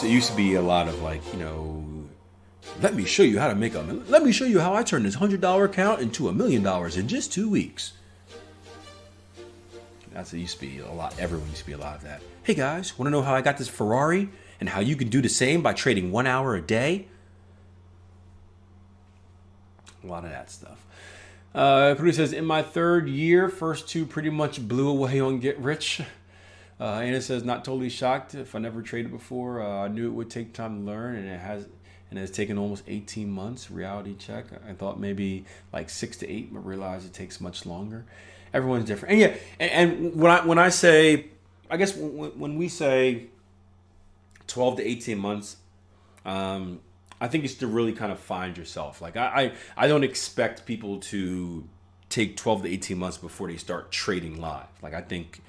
used to be a lot of like, let me show you how to let me show you how I turn this $100 account into $1 million in just 2 weeks. It used to be a lot. Everyone used to be a lot of that. Hey guys, want to know how I got this Ferrari and how you can do the same by trading 1 hour a day? A lot of that stuff. Cody says, in my third year, first two pretty much blew away on Get Rich. Anna says, not totally shocked. If I never traded before, I knew it would take time to learn, and it has taken almost 18 months. Reality check. I thought maybe like 6 to 8, but realized it takes much longer. Everyone's different, and yeah, and when I say, I guess when we say 12 to 18 months, I think it's to really kind of find yourself. Like I don't expect people to take 12 to 18 months before they start trading live. Like I think,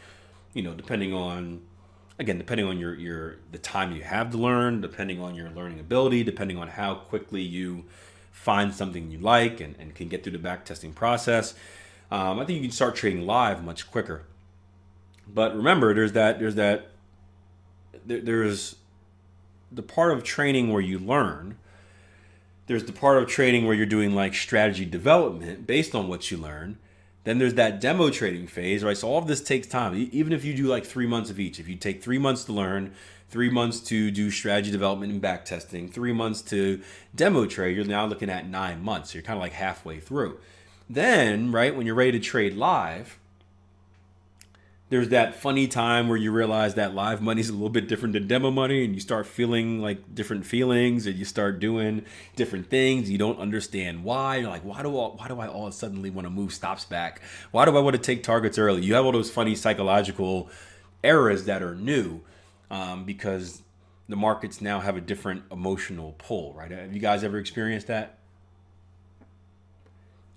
depending on the time you have to learn, depending on your learning ability, depending on how quickly you find something you like and can get through the back testing process, I think you can start trading live much quicker. But remember, there's the part of training where you learn. There's the part of trading where you're doing like strategy development based on what you learn. Then there's that demo trading phase, right? So all of this takes time. Even if you do like 3 months of each, if you take 3 months to learn, 3 months to do strategy development and back testing, 3 months to demo trade, you're now looking at 9 months. So you're kind of like halfway through. Then, right, when you're ready to trade live, there's that funny time where you realize that live money is a little bit different than demo money, and you start feeling like different feelings, and you start doing different things. You don't understand why. You're like, why do I all of a sudden want to move stops back? Why do I want to take targets early? You have all those funny psychological errors that are new because the markets now have a different emotional pull, right? Have you guys ever experienced that?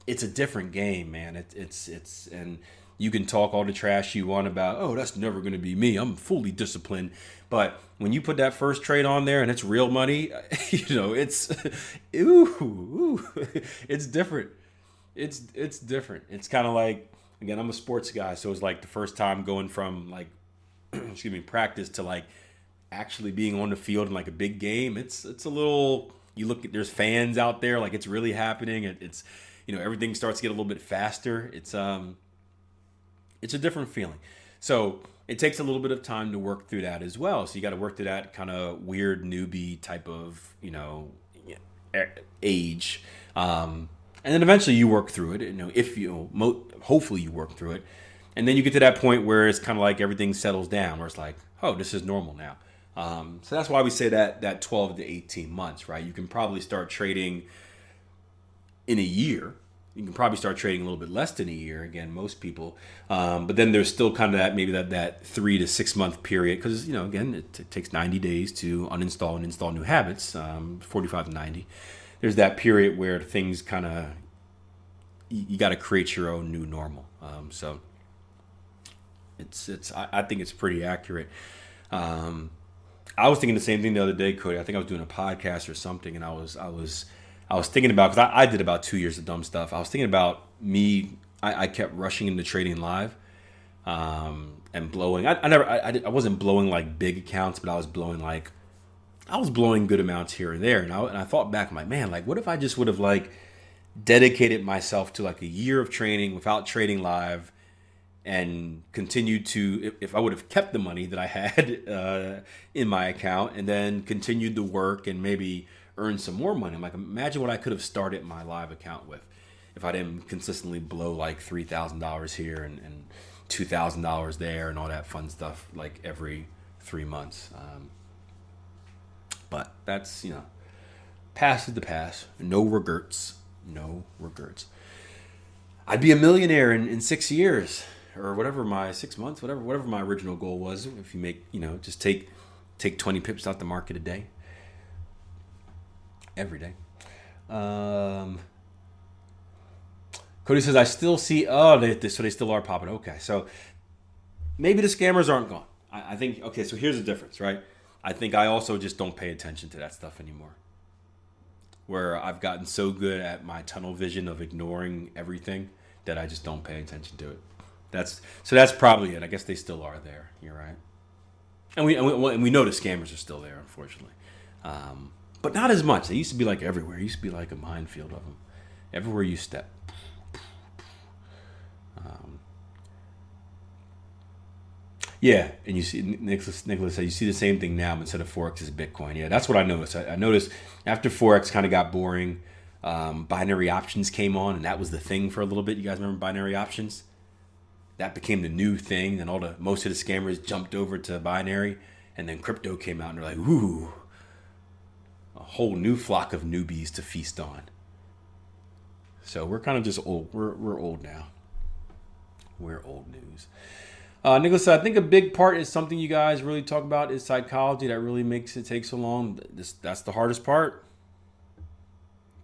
It's a different game, man. It's and you can talk all the trash you want about, oh, that's never going to be me. I'm fully disciplined. But when you put that first trade on there and it's real money, it's it's different. It's different. It's kind of like, again, I'm a sports guy, so it's like the first time going from like practice to like actually being on the field in like a big game. It's a little, you look at, there's fans out there, like it's really happening. It's everything starts to get a little bit faster. It's a different feeling. So it takes a little bit of time to work through that as well. So you got to work through that kind of weird newbie type of, age. And then eventually you work through it, hopefully you work through it. And then you get to that point where it's kind of like everything settles down, where it's like, oh, this is normal now. So that's why we say that 12 to 18 months, right? You can probably start trading in a year. You can probably start trading a little bit less than a year. Again, most people. But then there's still kind of that 3 to 6 month period. Because, again, it takes 90 days to uninstall and install new habits, 45 to 90. There's that period where things kind of, you got to create your own new normal. So I think it's pretty accurate. I was thinking the same thing the other day, Cody. I think I was doing a podcast or something, and I was thinking about, because I did about 2 years of dumb stuff. I was thinking about me. I kept rushing into trading live, and blowing. I wasn't blowing like big accounts, but I was blowing good amounts here and there. And I thought back, I'm like, man, like what if I just would have like dedicated myself to like a year of training without trading live, and continued to, if I would have kept the money that I had in my account, and then continued to work and maybe earn some more money. I'm like, imagine what I could have started my live account with if I didn't consistently blow like $3,000 here and $2,000 there and all that fun stuff like every 3 months. But that's, past is the past. No regrets. No regrets. I'd be a millionaire in 6 years, or whatever my 6 months, whatever my original goal was. If you make, just take 20 pips out the market a day. Every day. Cody says, I still see, so they still are popping. Okay, so maybe the scammers aren't gone. I think, okay, so here's the difference, right? I think I also just don't pay attention to that stuff anymore. Where I've gotten so good at my tunnel vision of ignoring everything that I just don't pay attention to it. That's probably it. I guess they still are there. You're right. And we know the scammers are still there, unfortunately, but not as much. They used to be like everywhere. It used to be like a minefield of them, everywhere you step. Yeah, and you see Nicholas said you see the same thing now, but instead of Forex is Bitcoin. Yeah, that's what I noticed. I noticed after Forex kind of got boring, binary options came on, and that was the thing for a little bit. You guys remember binary options? That became the new thing, and most of the scammers jumped over to binary, and then crypto came out, and they're like, ooh, a whole new flock of newbies to feast on. So we're kind of just old. We're old now. We're old news. Nicholas said, I think a big part is something you guys really talk about is psychology. That really makes it take so long. That's the hardest part.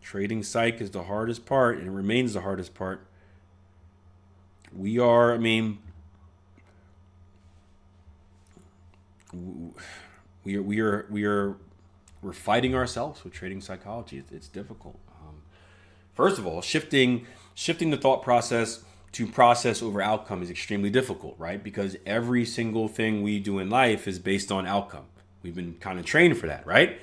Trading psych is the hardest part, and it remains the hardest part. We are fighting ourselves with trading psychology. It's difficult. First of all, shifting the thought process to process over outcome is extremely difficult, right? Because every single thing we do in life is based on outcome. We've been kind of trained for that, right?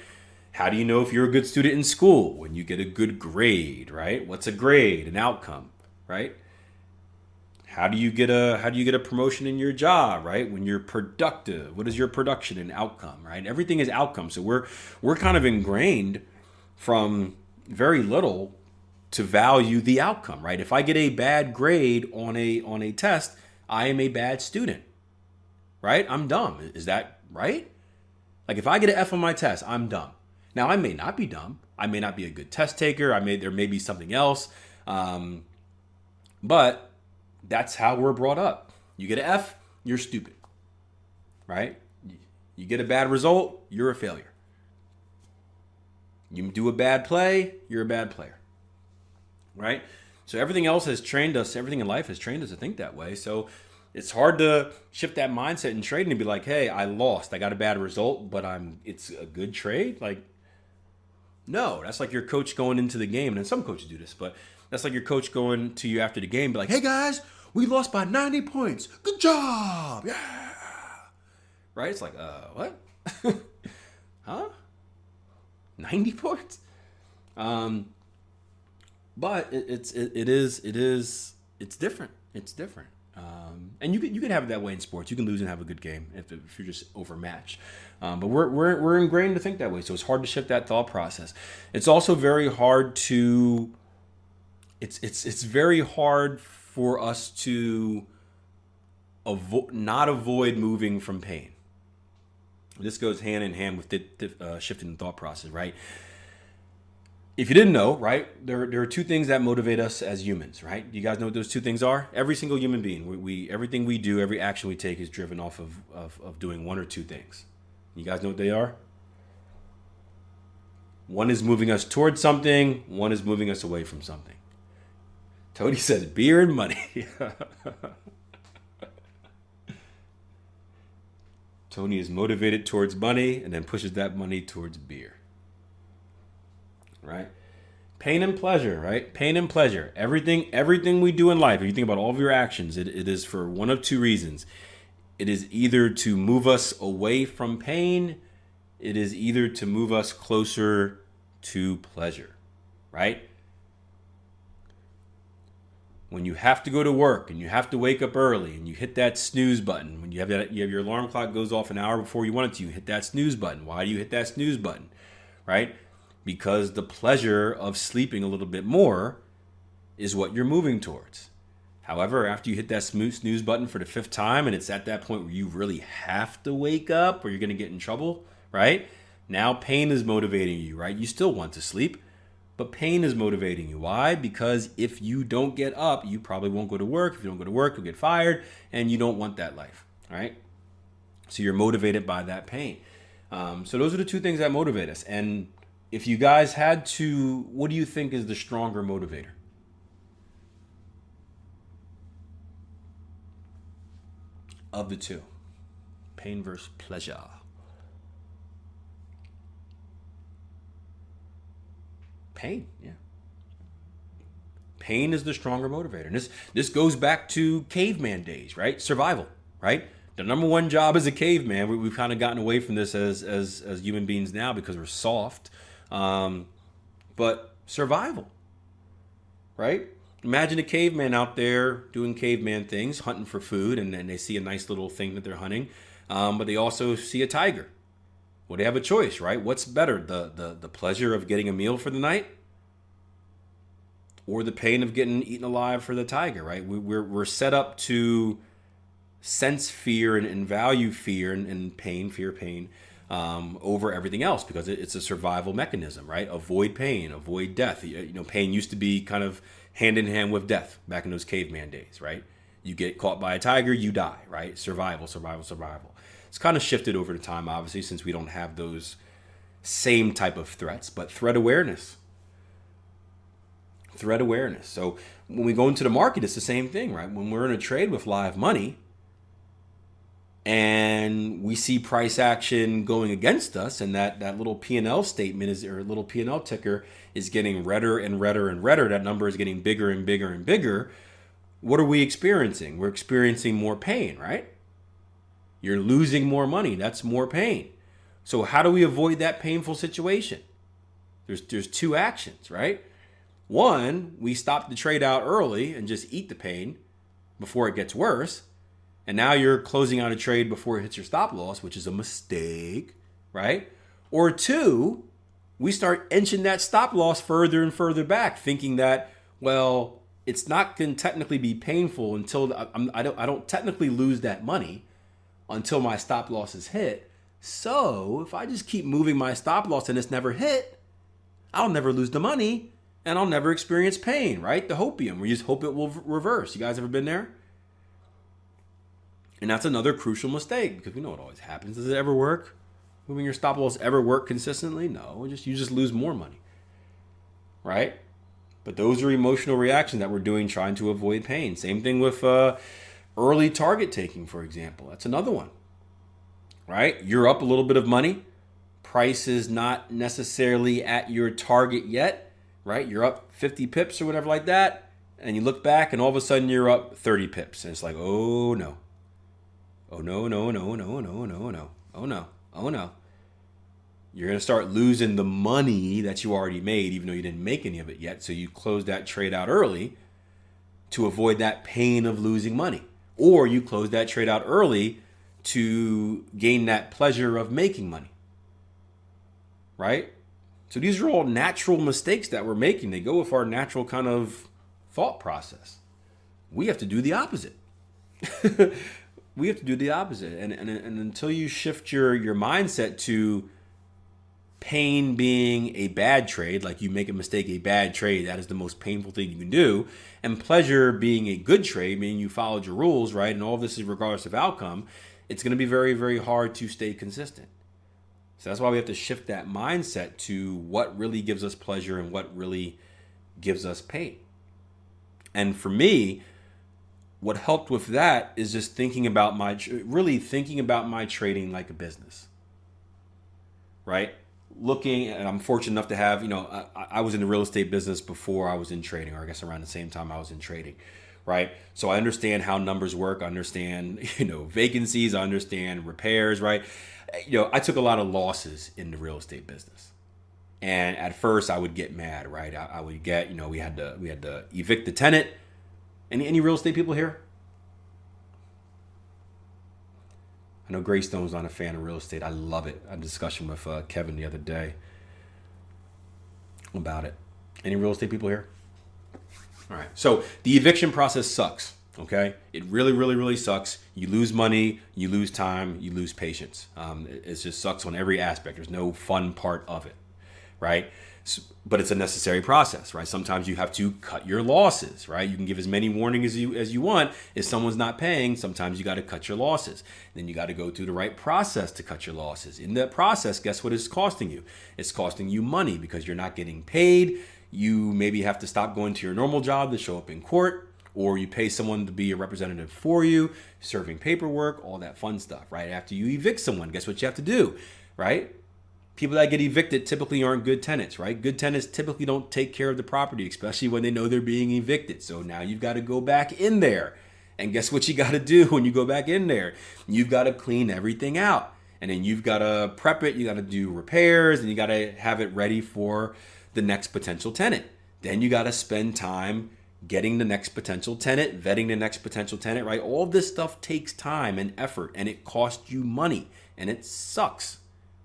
How do you know if you're a good student in school? When you get a good grade, right? What's a grade? An outcome, right? How do you get a promotion in your job, right? When you're productive, what is your production and outcome, right? Everything is outcome. So we're kind of ingrained from very little to value the outcome, right? If I get a bad grade on a test, I am a bad student, right? I'm dumb. Is that right? Like if I get an F on my test, I'm dumb. Now I may not be dumb. I may not be a good test taker. There may be something else, but that's how we're brought up. You get an F, you're stupid, right? You get a bad result, you're a failure. You do a bad play, you're a bad player. Right? So everything else has trained us, everything in life has trained us to think that way. So it's hard to shift that mindset in trading and be like, hey, I lost. I got a bad result, but it's a good trade. Like, no, that's like your coach going into the game. And some coaches do this, but that's like your coach going to you after the game, be like, hey guys, we lost by 90 points. Good job. Yeah. Right? It's like, what? Huh? 90 points? But it's different. It's different. And you can have it that way in sports. You can lose and have a good game if you're just overmatched. But we're ingrained to think that way. So it's hard to shift that thought process. It's also very hard to. It's very hard for us to not avoid moving from pain. This goes hand in hand with shifting the thought process, right? If you didn't know, right, there are two things that motivate us as humans, right? You guys know what those two things are? Every single human being, everything we do, every action we take is driven off of doing one or two things. You guys know what they are? One is moving us towards something, one is moving us away from something. Tony says beer and money. Tony is motivated towards money and then pushes that money towards beer. Right? Pain and pleasure, right? Pain and pleasure. Everything we do in life, if you think about all of your actions, it is for one of two reasons. It is either to move us away from pain, it is either to move us closer to pleasure, right? When you have to go to work and you have to wake up early and you hit that snooze button, when you have your alarm clock goes off an hour before you want it to, you hit that snooze button. Why do you hit that snooze button, right? Because the pleasure of sleeping a little bit more is what you're moving towards. However, after you hit that snooze button for the 5th time and it's at that point where you really have to wake up or you're going to get in trouble, right? Now pain is motivating you, right? You still want to sleep, but pain is motivating you. Why? Because if you don't get up, you probably won't go to work. If you don't go to work, you'll get fired, and you don't want that life, right? So you're motivated by that pain. So those are the two things that motivate us. And if you guys had to, what do you think is the stronger motivator? Of the two. Pain versus pleasure. Pain, yeah. Pain is the stronger motivator. And this goes back to caveman days, right? Survival, right? The number one job as a caveman, we've kind of gotten away from this as human beings now because we're soft. But survival, right? Imagine a caveman out there doing caveman things, hunting for food, and then they see a nice little thing that they're hunting, but they also see a tiger. Well, they have a choice, right? What's better, the pleasure of getting a meal for the night, or the pain of getting eaten alive for the tiger, right? We're set up to sense fear and value fear and pain, fear, pain, over everything else because it's a survival mechanism, right? Avoid pain, avoid death. Pain used to be kind of hand in hand with death back in those caveman days, right? You get caught by a tiger, you die, right? Survival, survival, survival. It's kind of shifted over the time, obviously, since we don't have those same type of threats, but threat awareness. Threat awareness. So when we go into the market, it's the same thing, right? When we're in a trade with live money, and we see price action going against us, and that little P&L statement or little P&L ticker is getting redder and redder and redder. That number is getting bigger and bigger and bigger. What are we experiencing? We're experiencing more pain, right? You're losing more money. That's more pain. So how do we avoid that painful situation? There's two actions, right? One, we stop the trade out early and just eat the pain before it gets worse. And now you're closing out a trade before it hits your stop loss, which is a mistake, right? Or two, we start inching that stop loss further and further back, thinking that, well, it's not going to technically be painful until I don't technically lose that money until my stop loss is hit. So if I just keep moving my stop loss and it's never hit, I'll never lose the money and I'll never experience pain, right? The hopium, we just hope it will reverse. You guys ever been there? And that's another crucial mistake because we know it always happens. Does it ever work? Moving your stop loss ever work consistently? No, you just lose more money, right? But those are emotional reactions that we're doing trying to avoid pain. Same thing with early target taking, for example. That's another one, right? You're up a little bit of money. Price is not necessarily at your target yet, right? You're up 50 pips or whatever like that. And you look back and all of a sudden you're up 30 pips. And it's like, oh no. Oh no, no, no, no, no, no, no. Oh no, oh no. You're going to start losing the money that you already made, even though you didn't make any of it yet. So you close that trade out early to avoid that pain of losing money. Or you close that trade out early to gain that pleasure of making money. Right? So these are all natural mistakes that we're making. They go with our natural kind of thought process. We have to do the opposite. We have to do the opposite. And until you shift your mindset to pain being a bad trade, like you make a mistake, a bad trade, that is the most painful thing you can do, and pleasure being a good trade, meaning you followed your rules, right? And all of this is regardless of outcome, it's going to be very, very hard to stay consistent. So that's why we have to shift that mindset to what really gives us pleasure and what really gives us pain. And for me, what helped with that is just thinking about my trading like a business, right? Looking, and I'm fortunate enough to have, I was in the real estate business before I was in trading, or I guess around the same time I was in trading, right? So I understand how numbers work. I understand, vacancies. I understand repairs, right? I took a lot of losses in the real estate business. And at first I would get mad, right? I would get, we had to evict the tenant. Any real estate people here? I know Greystone's not a fan of real estate. I love it. I had a discussion with Kevin the other day about it. Any real estate people here? All right. So the eviction process sucks. Okay. It really, really, really sucks. You lose money, you lose time, you lose patience. It just sucks on every aspect. There's no fun part of it. Right. But it's a necessary process, right? Sometimes you have to cut your losses, right? You can give as many warnings as you want. If someone's not paying, sometimes you got to cut your losses. Then you got to go through the right process to cut your losses. In that process, guess what it's costing you? It's costing you money because you're not getting paid. You maybe have to stop going to your normal job to show up in court, or you pay someone to be a representative for you, serving paperwork, all that fun stuff, right? After you evict someone, guess what you have to do, right? People that get evicted typically aren't good tenants, right? Good tenants typically don't take care of the property, especially when they know they're being evicted. So now you've got to go back in there And guess what you got to do when you go back in there? You've got to clean everything out. And then you've got to prep it. You got to do repairs, and you got to have it ready for the next potential tenant. Then you got to spend time getting the next potential tenant, vetting the next potential tenant, right? All this stuff takes time and effort, and it costs you money, and it sucks.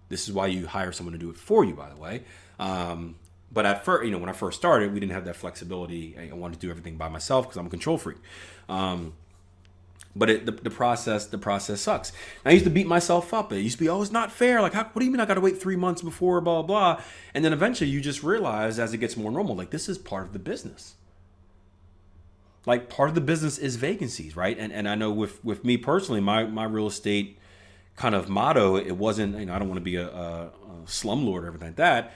This is why you hire someone to do it for you, by the way. But at first, when I first started, we didn't have that flexibility. I wanted to do everything by myself because I'm a control freak. But the process sucks. I used to beat myself up. It used to be, oh, it's not fair. Like, what do you mean I got to wait 3 months before, blah, blah. And then eventually you just realize as it gets more normal, like, this is part of the business. Like, part of the business is vacancies, right? And I know with me personally, my real estate kind of motto, it wasn't, I don't want to be a slumlord or everything like that.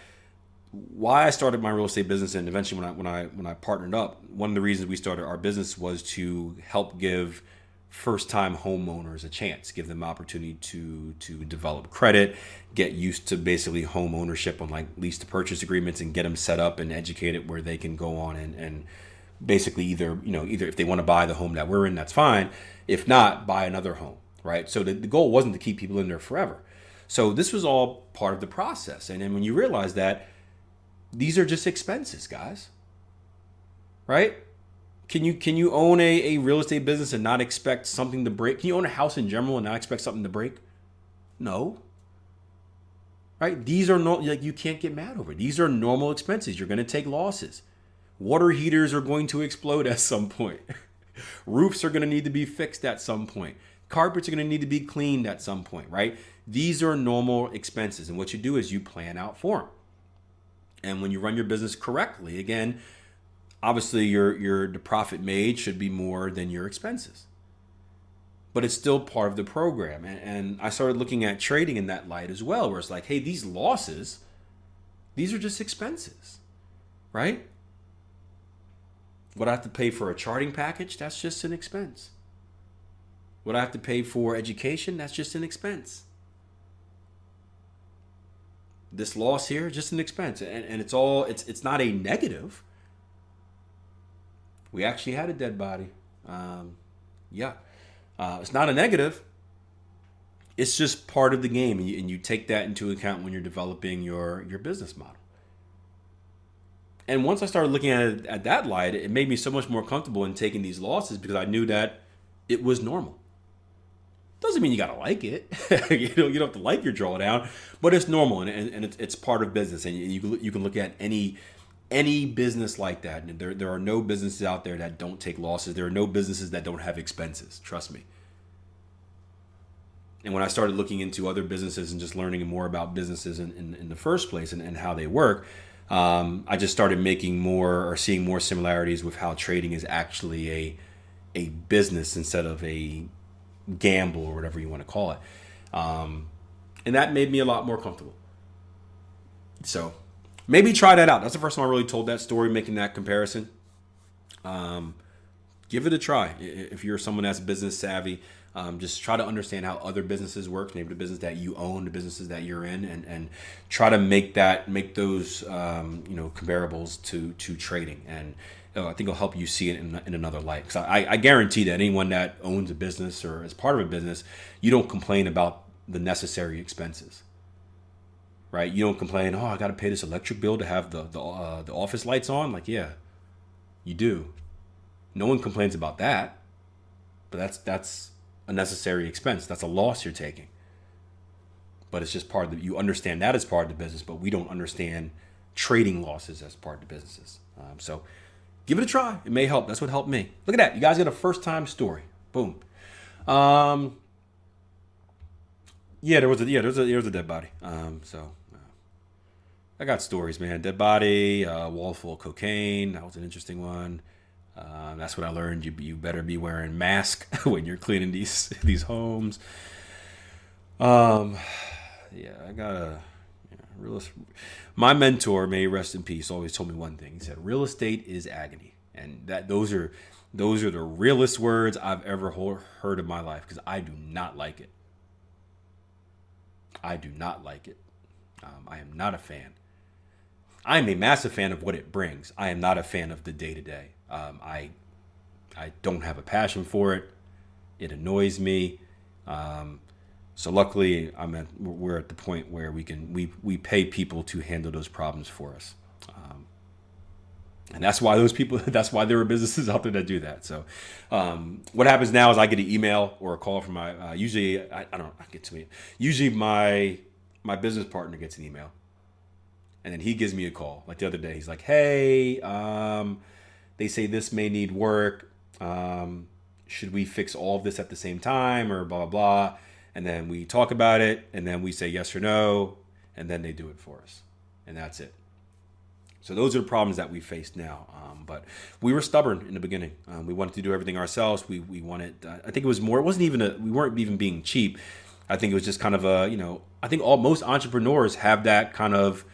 Why I started my real estate business, and eventually when I partnered up, one of the reasons we started our business was to help give first-time homeowners a chance, give them opportunity to develop credit, get used to basically home ownership on like lease to purchase agreements, and get them set up and educated where they can go on and basically either if they want to buy the home that we're in, that's fine. If not, buy another home, right? So the goal wasn't to keep people in there forever. So this was all part of the process. And then when you realize that these are just expenses, guys, right? Can you own a real estate business and not expect something to break? Can you own a house in general and not expect something to break? No. Right? These are no, like, you can't get mad over it. These are normal expenses. You're going to take losses. Water heaters are going to explode at some point. Roofs are going to need to be fixed at some point. Carpets are going to need to be cleaned at some point, right? These are normal expenses. And what you do is you plan out for them. And when you run your business correctly, again, obviously the profit made should be more than your expenses. But it's still part of the program. And I started looking at trading in that light as well, where it's like, hey, these losses, these are just expenses, right? What I have to pay for a charting package, that's just an expense. What I have to pay for education, that's just an expense. This loss here, just an expense. And it's not a negative. We actually had a dead body. It's not a negative. It's just part of the game. And you take that into account when you're developing your business model. And once I started looking at it at that light, it made me so much more comfortable in taking these losses because I knew that it was normal. Doesn't mean you gotta like it. You don't have to like your drawdown, but it's normal and it's part of business. And you can look at any business like that. And there are no businesses out there that don't take losses. There are no businesses that don't have expenses. Trust me. And when I started looking into other businesses and just learning more about businesses in the first place and how they work, I just started making more or seeing more similarities with how trading is actually a business instead of a gamble or whatever you want to call it. And that made me a lot more comfortable. So maybe try that out. That's the first time I really told that story, making that comparison. Give it a try. If you're someone that's business savvy, just try to understand how other businesses work, maybe the business that you own, the businesses that you're in, and try to make those comparables to trading. And I think it'll help you see it in another light. Because I guarantee that anyone that owns a business or is part of a business, you don't complain about the necessary expenses, right? You don't complain, oh, I got to pay this electric bill to have the office lights on. Like, yeah, you do. No one complains about that, but that's a necessary expense. That's a loss you're taking. But it's just part of you understand that as part of the business, but we don't understand trading losses as part of the businesses. So give it a try. It may help. That's what helped me. Look at that. You guys got a first time story. Boom. There was a dead body. I got stories, man. Dead body, wall full of cocaine. That was an interesting one. That's what I learned. You better be wearing mask when you're cleaning these homes. I got realist. My mentor, may he rest in peace, always told me one thing. He said, "Real estate is agony," and those are the realest words I've ever heard in my life because I do not like it. I do not like it. I am not a fan. I am a massive fan of what it brings. I am not a fan of the day-to-day. I don't have a passion for it. It annoys me. So luckily, we're at the point where we pay people to handle those problems for us. And that's why there are businesses out there that do that. So what happens now is I get an email or a call from my, usually my business partner gets an email. And then he gives me a call. Like the other day, he's like, hey, they say this may need work. Should we fix all of this at the same time or blah, blah, blah. And then we talk about it and then we say yes or no. And then they do it for us. And that's it. So those are the problems that we face now. But we were stubborn in the beginning. We wanted to do everything ourselves. We wanted, I think it was more, it wasn't even we weren't even being cheap. I think it was just kind of I think most entrepreneurs have that kind of,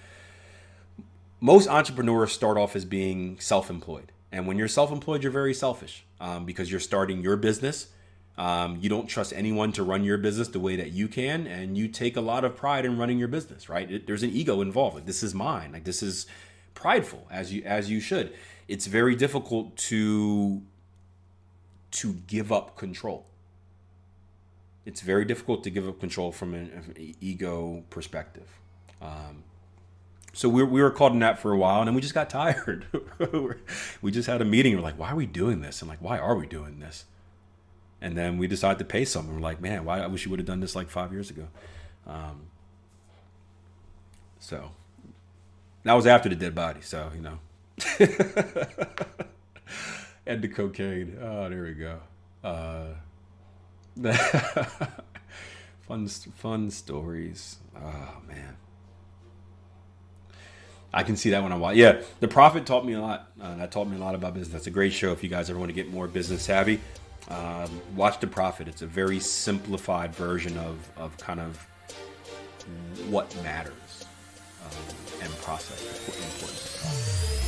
most entrepreneurs start off as being self-employed. And when you're self-employed, you're very selfish because you're starting your business. You don't trust anyone to run your business the way that you can. And you take a lot of pride in running your business, right? There's an ego involved. Like, this is mine. Like, this is prideful, as you should. It's very difficult to give up control. It's very difficult to give up control from an ego perspective. So we were caught in that for a while, and then we just got tired. We just had a meeting. We're like, why are we doing this? And like, why are we doing this? And then we decided to pay someone. We're like, man, I wish you would have done this like 5 years ago. So that was after the dead body. So, and the cocaine. Oh, there we go. Fun stories. Oh, man. I can see that when I watch. Yeah, The Prophet taught me a lot. That taught me a lot about business. That's a great show if you guys ever want to get more business savvy. Watch The Prophet. It's a very simplified version of kind of what matters and process, important process.